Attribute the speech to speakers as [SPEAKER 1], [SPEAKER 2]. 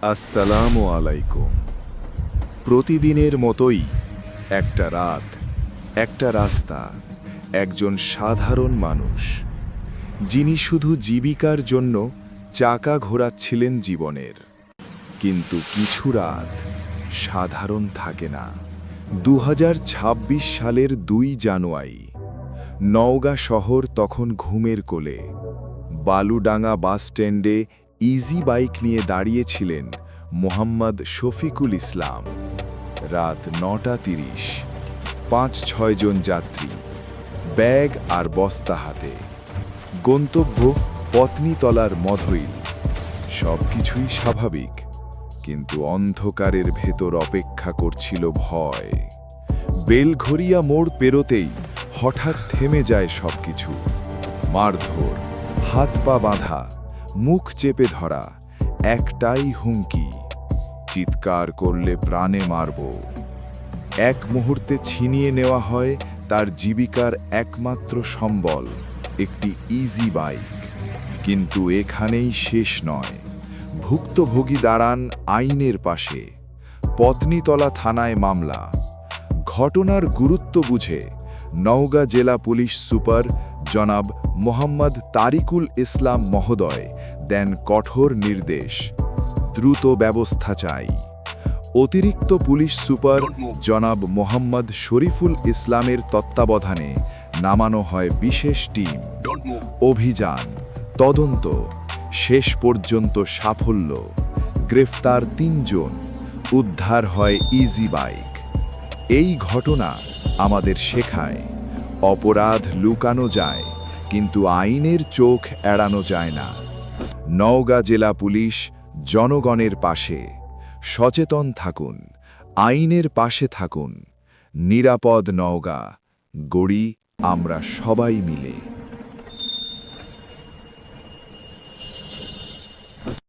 [SPEAKER 1] আসসালামু আলাইকুম। প্রতিদিনের মতোই একটা রাত, একটা রাস্তা, একজন সাধারণ মানুষ, যিনি শুধু জীবিকার জন্য চাকা ঘোরাচ্ছিলেন জীবনের। কিন্তু কিছু রাত সাধারণ থাকে না। ২০২৬ সালের ২ জানুয়ারি, নওগাঁ শহর তখন ঘুমের কোলে। বালুডাঙ্গা বাসস্ট্যান্ডে ইজি বাইক নিয়ে দাঁড়িয়েছিলেন মোহাম্মদ শফিকুল ইসলাম। রাত ৯:৩০, ৫-৬ জন যাত্রী, ব্যাগ আর বস্তা হাতে। গন্তব্য পত্নীতলার মধইল। সবকিছুই স্বাভাবিক, কিন্তু অন্ধকারের ভেতর অপেক্ষা করছিল ভয়। বেলঘরিয়া মোড় পেরোতেই হঠাৎ থেমে যায় সবকিছু। মারধর, হাত পা বাঁধা, মুখ চেপে ধরা, একটাই হুমকি, চিৎকার করলে প্রাণে মারব। এক মুহূর্তে ছিনিয়ে নেওয়া হয় তার জীবিকার একমাত্র সম্বল, একটি ইজি বাইক। কিন্তু এখানেই শেষ নয়। ভুক্তভোগী দাঁড়ান আইনের পাশে। পত্নীতলা থানায় মামলা। ঘটনার গুরুত্ব বুঝে নওগাঁ জেলা পুলিশ সুপার জনাব মোহাম্মদ তারিকুল ইসলাম মহোদয় দেন কঠোর নির্দেশ, দ্রুত ব্যবস্থা চাই। অতিরিক্ত পুলিশ সুপার জনাব মোহাম্মদ শরীফুল ইসলামের তত্ত্বাবধানে নামানো হয় বিশেষ টিম। অভিযান, তদন্ত, শেষ পর্যন্ত সাফল্য। গ্রেফতার ৩ জন, উদ্ধার হয় ইজি বাইক। এই ঘটনা আমাদের শেখায়, অপরাধ লুকানো যায়, কিন্তু আইনের চোখ এড়ানো যায় না। নওগাঁ জেলা পুলিশ জনগণের পাশে। সচেতন থাকুন, আইনের পাশে থাকুন। নিরাপদ নওগাঁ গড়ি আমরা সবাই মিলে।